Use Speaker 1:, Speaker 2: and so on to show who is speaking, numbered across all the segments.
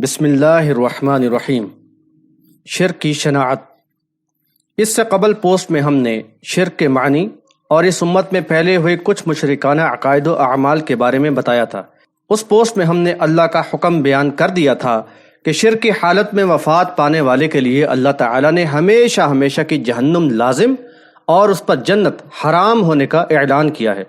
Speaker 1: بسم اللہ الرحمن الرحیم۔ شرک کی شناعت۔ اس سے قبل پوسٹ میں ہم نے شرک کے معنی اور اس امت میں پھیلے ہوئے کچھ مشرکانہ عقائد و اعمال کے بارے میں بتایا تھا۔ اس پوسٹ میں ہم نے اللہ کا حکم بیان کر دیا تھا کہ شرک کی حالت میں وفات پانے والے کے لیے اللہ تعالیٰ نے ہمیشہ ہمیشہ کی جہنم لازم اور اس پر جنت حرام ہونے کا اعلان کیا ہے۔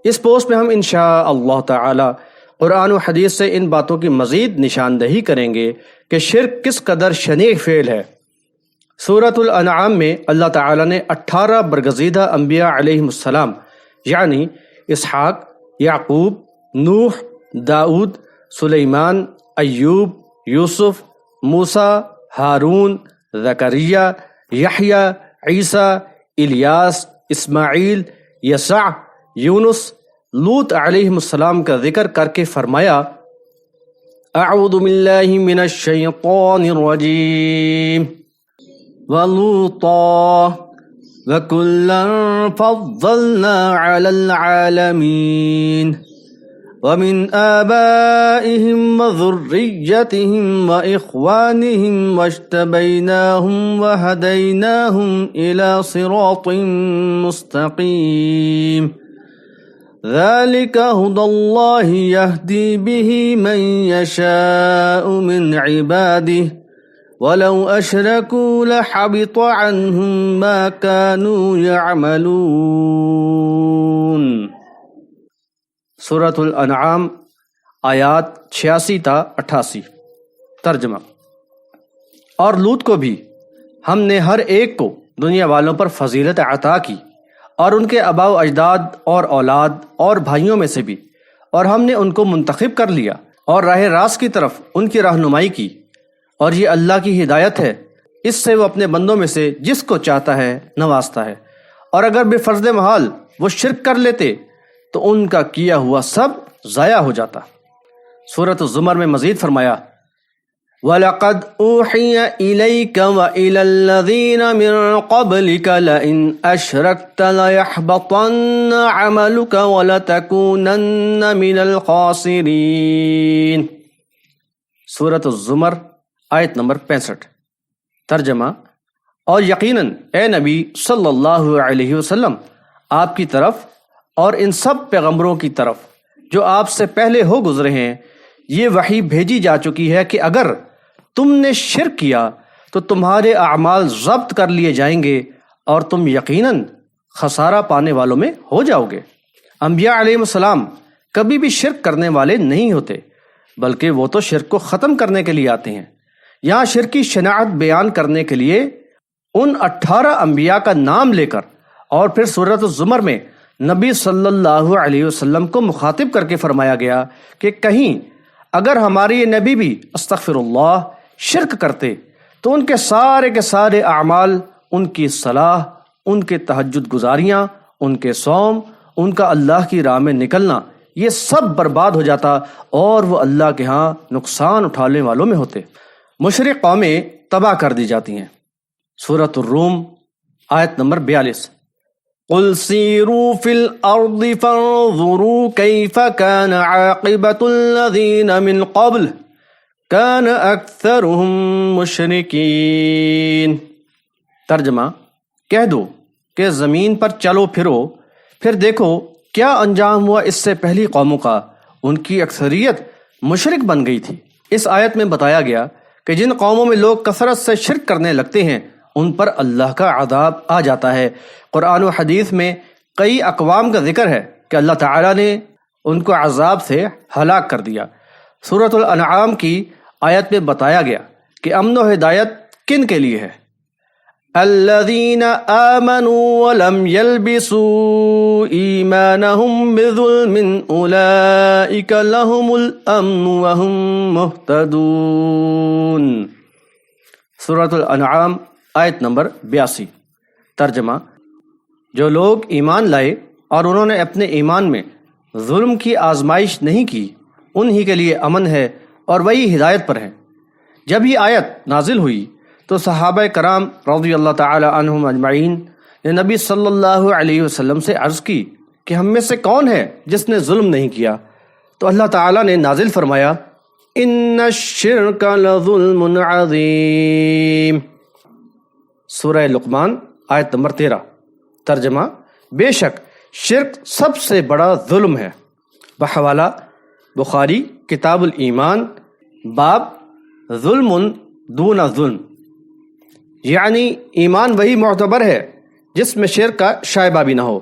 Speaker 1: اس پوسٹ میں ہم انشاء اللہ تعالی قرآن و حدیث سے ان باتوں کی مزید نشاندہی کریں گے کہ شرک کس قدر شنیع فعل ہے۔ سورۃ الانعام میں اللہ تعالیٰ نے 18 برگزیدہ انبیاء علیہم السلام یعنی اسحاق، یعقوب، نوح، داؤد، سلیمان، ایوب، یوسف، موسیٰ، ہارون، زکریا، یحییٰ، عیسیٰ، الیاس، اسماعیل، یسع، یونس، لوط علیہ السلام کا ذکر کر کے فرمایا اعوذ باللہ من الشیطان الرجیم وَلُوطًا وَكُلًّا فَضَّلْنَا عَلَى الْعَالَمِينَ وَمِنْ آبَائِهِمْ وَذُرِّيَّتِهِمْ وَإِخْوَانِهِمْ وَاجْتَبَيْنَاهُمْ وَهَدَيْنَاهُمْ إِلَى صِرَاطٍ مُسْتَقِيمٍ ذلك هدى الله يهدي به من يشاء من عباده ولو أشركوا لحبط عنهم ما كانوا يعملون۔ سورۃ الانعام آیات 86 تا 88۔ ترجمہ۔ اور لوط کو بھی ہم نے ہر ایک کو دنیا والوں پر فضیلت عطا کی اور ان کے آباء و اجداد اور اولاد اور بھائیوں میں سے بھی، اور ہم نے ان کو منتخب کر لیا اور راہ راست کی طرف ان کی رہنمائی کی، اور یہ اللہ کی ہدایت ہے، اس سے وہ اپنے بندوں میں سے جس کو چاہتا ہے نوازتا ہے، اور اگر بے فرض محال وہ شرک کر لیتے تو ان کا کیا ہوا سب ضائع ہو جاتا۔ سورۃ الزمر میں مزید فرمایا وَلَقَدْ أُوحِيَ إِلَيْكَ وَإِلَى الَّذِينَ مِن قَبْلِكَ لَئِنْ أَشْرَكْتَ لَيَحْبَطَنَّ عَمَلُكَ وَلَتَكُونَنَّ مِنَ الْخَاسِرِينَ۔ سورۃ الزمر آیت نمبر 65۔ ترجمہ۔ اور یقیناً اے نبی صلی اللہ علیہ وسلم، آپ کی طرف اور ان سب پیغمبروں کی طرف جو آپ سے پہلے ہو گزرے ہیں یہ وحی بھیجی جا چکی ہے کہ اگر تم نے شرک کیا تو تمہارے اعمال ضبط کر لیے جائیں گے اور تم یقیناً خسارہ پانے والوں میں ہو جاؤ گے۔ انبیاء علیہ السلام کبھی بھی شرک کرنے والے نہیں ہوتے، بلکہ وہ تو شرک کو ختم کرنے کے لیے آتے ہیں۔ یہاں شرک کی شناعت بیان کرنے کے لیے ان 18 انبیاء کا نام لے کر اور پھر سورۃ الزمر میں نبی صلی اللہ علیہ وسلم کو مخاطب کر کے فرمایا گیا کہ کہیں اگر ہمارے یہ نبی بھی استغفر اللہ شرک کرتے تو ان کے سارے اعمال، ان کی صلاح، ان کے تہجد گزاریاں، ان کے صوم، ان کا اللہ کی راہ میں نکلنا، یہ سب برباد ہو جاتا اور وہ اللہ کے ہاں نقصان اٹھانے والوں میں ہوتے۔ مشرک قومیں تباہ کر دی جاتی ہیں۔ سورۃ الروم آیت نمبر 42۔ قل سیروا فی الارض فانظروا کیف کان عاقبۃ الذین من قبل کان اکثرهم مشرکین۔ ترجمہ۔ کہہ دو کہ زمین پر چلو پھرو، پھر دیکھو کیا انجام ہوا اس سے پہلی قوموں کا، ان کی اکثریت مشرک بن گئی تھی۔ اس آیت میں بتایا گیا کہ جن قوموں میں لوگ کثرت سے شرک کرنے لگتے ہیں ان پر اللہ کا عذاب آ جاتا ہے۔ قرآن و حدیث میں کئی اقوام کا ذکر ہے کہ اللہ تعالیٰ نے ان کو عذاب سے ہلاک کر دیا۔ سورۃ الانعام کی آیت میں بتایا گیا کہ امن و ہدایت کن کے لیے ہے؟ الذین آمنوا ولم يلبسوا ایمانہم بظلم اولئک لہم الامن وہم مہتدون۔ سورۃ الانعام آیت نمبر 82۔ ترجمہ۔ جو لوگ ایمان لائے اور انہوں نے اپنے ایمان میں ظلم کی آزمائش نہیں کی انہی کے لیے امن ہے اور وہی ہدایت پر ہیں۔ جب یہ آیت نازل ہوئی تو صحابہ کرام رضی اللہ تعالی عنہم اجمعین نے نبی صلی اللہ علیہ وسلم سے عرض کی کہ ہم میں سے کون ہے جس نے ظلم نہیں کیا؟ تو اللہ تعالیٰ نے نازل فرمایا ان الشرک لظلم عظیم۔ سورہ لقمان آیت نمبر 13۔ ترجمہ: بے شک شرک سب سے بڑا ظلم ہے۔ بحوالہ بخاری کتاب الایمان، باب ظلم دون ظلم، یعنی ایمان وہی معتبر ہے جس میں شرک کا شائبہ بھی نہ ہو،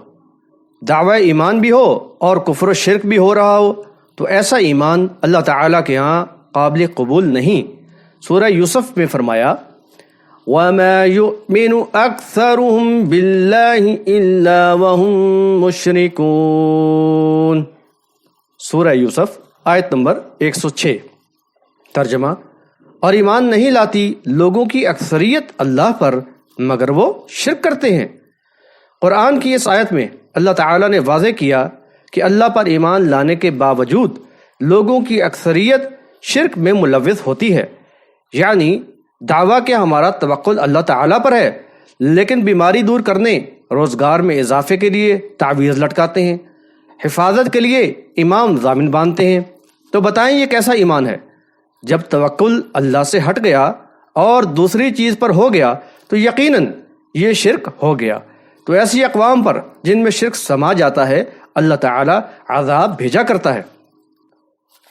Speaker 1: دعوی ایمان بھی ہو اور کفر و شرک بھی ہو رہا ہو، تو ایسا ایمان اللہ تعالیٰ کے ہاں قابل قبول نہیں۔ سورہ یوسف میں فرمایا وَمَا يُؤْمِنُ أَكْثَرُهُمْ بِاللَّهِ إِلَّا وَهُمْ مُشْرِكُونَ۔ سورہ یوسف آیت نمبر 106۔ ترجمہ: اور ایمان نہیں لاتی لوگوں کی اکثریت اللہ پر مگر وہ شرک کرتے ہیں۔ قرآن کی اس آیت میں اللہ تعالیٰ نے واضح کیا کہ اللہ پر ایمان لانے کے باوجود لوگوں کی اکثریت شرک میں ملوث ہوتی ہے، یعنی دعویٰ کہ ہمارا توکل اللہ تعالیٰ پر ہے، لیکن بیماری دور کرنے، روزگار میں اضافے کے لیے تعویذ لٹکاتے ہیں، حفاظت کے لیے امام ضامن باندھتے ہیں۔ تو بتائیں یہ کیسا ایمان ہے؟ جب توکل اللہ سے ہٹ گیا اور دوسری چیز پر ہو گیا تو یقیناً یہ شرک ہو گیا۔ تو ایسی اقوام پر جن میں شرک سما جاتا ہے اللہ تعالیٰ عذاب بھیجا کرتا ہے۔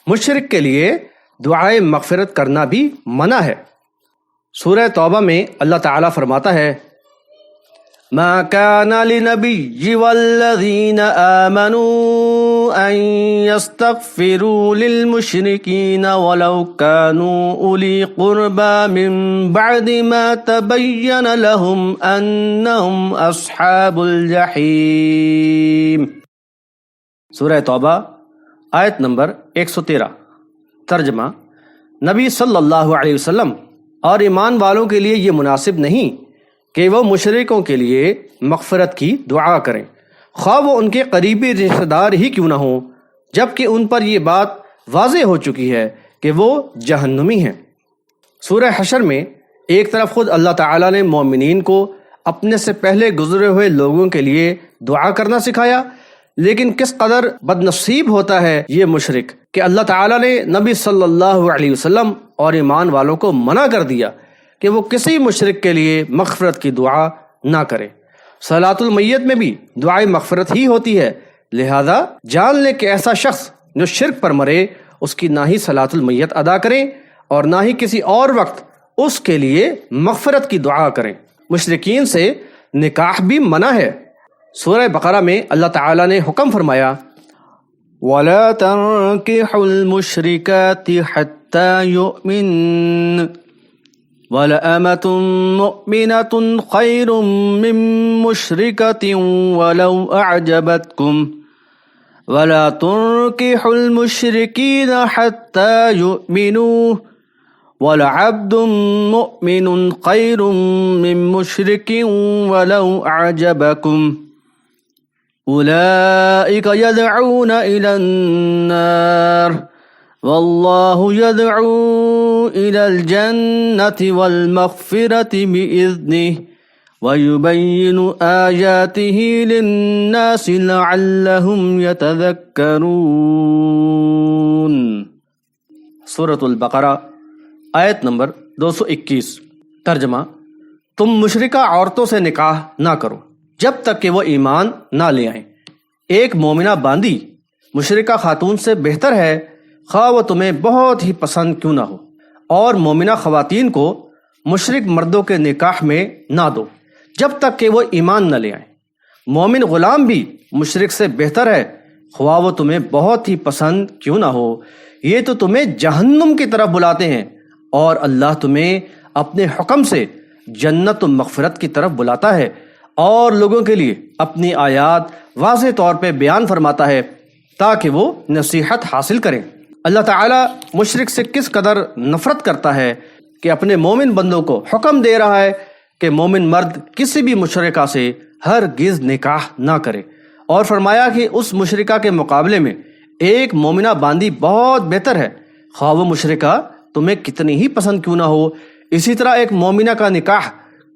Speaker 1: مشرک کے لیے دعائے مغفرت کرنا بھی منع ہے۔ سورہ توبہ میں اللہ تعالیٰ فرماتا ہے ما كان للنبي والذين آمنوا أن يستغفروا للمشركين ولو كانوا أولي قربى من بعد ما تبين لهم أنهم أصحاب الجحيم۔ سورہ توبہ آیت نمبر 113۔ ترجمہ: نبی صلی اللہ علیہ وسلم اور ایمان والوں کے لیے یہ مناسب نہیں کہ وہ مشرکوں کے لیے مغفرت کی دعا کریں، خواہ وہ ان کے قریبی رشتہ دار ہی کیوں نہ ہوں، جبکہ ان پر یہ بات واضح ہو چکی ہے کہ وہ جہنمی ہیں۔ سورہ حشر میں ایک طرف خود اللہ تعالیٰ نے مومنین کو اپنے سے پہلے گزرے ہوئے لوگوں کے لیے دعا کرنا سکھایا، لیکن کس قدر بد نصیب ہوتا ہے یہ مشرک کہ اللہ تعالیٰ نے نبی صلی اللہ علیہ وسلم اور ایمان والوں کو منع کر دیا کہ وہ کسی مشرک کے لیے مغفرت کی دعا نہ کرے۔ صلاۃ المیت میں بھی دعائے مغفرت ہی ہوتی ہے، لہذا جان لے کہ ایسا شخص جو شرک پر مرے اس کی نہ ہی صلاۃ المیت ادا کریں اور نہ ہی کسی اور وقت اس کے لیے مغفرت کی دعا کریں۔ مشرکین سے نکاح بھی منع ہے۔ سورہ بقرہ میں اللہ تعالیٰ نے حکم فرمایا وَلَا تَنكِحُوا الْمُشْرِكَاتِ حَتَّى يُؤْمِنَّ وَلَأَمَةٌ مُؤْمِنَةٌ خَيْرٌ مِّن مُّشْرِكَةٍ وَلَوْ أَعْجَبَتْكُمْ وَلَا تُنكِحُوا الْمُشْرِكِينَ حَتَّى يُؤْمِنُوا وَلَعَبْدٌ مُؤْمِنٌ خَيْرٌ مِّن مُّشْرِكٍ وَلَوْ أَعْجَبَكُمْ أُولَئِكَ يَدْعُونَ إِلَى النَّارِ وَاللَّهُ يَدْعُو إِلَى الْجَنَّةِ وَالْمَغْفِرَةِ بِإِذْنِهِ وَيُبَيِّنُ آيَاتِهِ لِلنَّاسِ لَعَلَّهُمْ يَتَذَكَّرُونَ۔ سورۃ البقرہ آیت نمبر 221۔ ترجمہ: تم مشرکہ عورتوں سے نکاح نہ کرو جب تک کہ وہ ایمان نہ لے آئیں۔ ایک مومنہ باندی مشرکہ خاتون سے بہتر ہے، خواہ وہ تمہیں بہت ہی پسند کیوں نہ ہو، اور مومنہ خواتین کو مشرک مردوں کے نکاح میں نہ دو جب تک کہ وہ ایمان نہ لے آئیں۔ مومن غلام بھی مشرک سے بہتر ہے، خواہ وہ تمہیں بہت ہی پسند کیوں نہ ہو۔ یہ تو تمہیں جہنم کی طرف بلاتے ہیں، اور اللہ تمہیں اپنے حکم سے جنت و مغفرت کی طرف بلاتا ہے، اور لوگوں کے لیے اپنی آیات واضح طور پہ بیان فرماتا ہے تاکہ وہ نصیحت حاصل کریں۔ اللہ تعالیٰ مشرک سے کس قدر نفرت کرتا ہے کہ اپنے مومن بندوں کو حکم دے رہا ہے کہ مومن مرد کسی بھی مشرکہ سے ہرگز نکاح نہ کرے، اور فرمایا کہ اس مشرکہ کے مقابلے میں ایک مومنہ باندی بہت بہتر ہے، خواہ وہ مشرکہ تمہیں کتنی ہی پسند کیوں نہ ہو۔ اسی طرح ایک مومنہ کا نکاح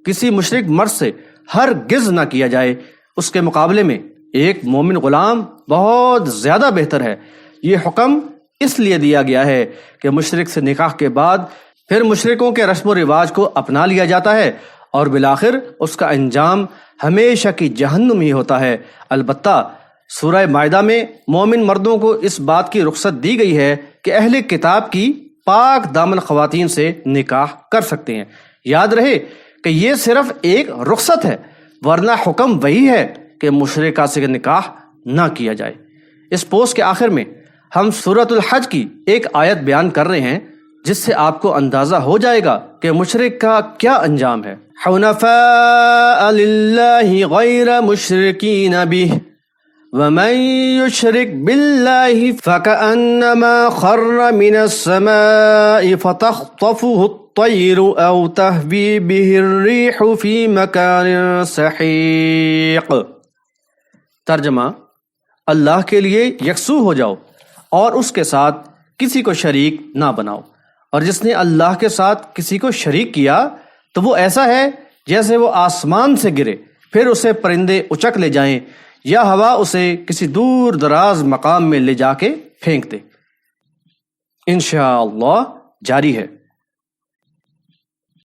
Speaker 1: کسی مشرک مرد سے ہرگز نہ کیا جائے، اس کے مقابلے میں ایک مومن غلام بہت زیادہ بہتر ہے۔ یہ حکم اس لیے دیا گیا ہے کہ مشرک سے نکاح کے بعد پھر مشرکوں کے رسم و رواج کو اپنا لیا جاتا ہے اور بالآخر اس کا انجام ہمیشہ کی جہنم ہی ہوتا ہے۔ البتہ سورہ مائدہ میں مومن مردوں کو اس بات کی رخصت دی گئی ہے کہ اہل کتاب کی پاک دامن خواتین سے نکاح کر سکتے ہیں۔ یاد رہے کہ یہ صرف ایک رخصت ہے، ورنہ حکم وہی ہے کہ مشرکہ سے نکاح نہ کیا جائے۔ اس پوسٹ کے آخر میں ہم سورۃ الحج کی ایک آیت بیان کر رہے ہیں جس سے آپ کو اندازہ ہو جائے گا کہ مشرک کا کیا انجام ہے۔ حنفاء للہ غیر مشرکین بہ ومن یشرک باللہ فکأنما خر من السماء فتخطفه الطیر او تہوی بہ الریح فی مکان سحیق۔ ترجمہ: اللہ کے لیے یکسو ہو جاؤ اور اس کے ساتھ کسی کو شریک نہ بناؤ، اور جس نے اللہ کے ساتھ کسی کو شریک کیا تو وہ ایسا ہے جیسے وہ آسمان سے گرے پھر اسے پرندے اچک لے جائیں یا ہوا اسے کسی دور دراز مقام میں لے جا کے پھینک دے۔ انشاءاللہ جاری ہے۔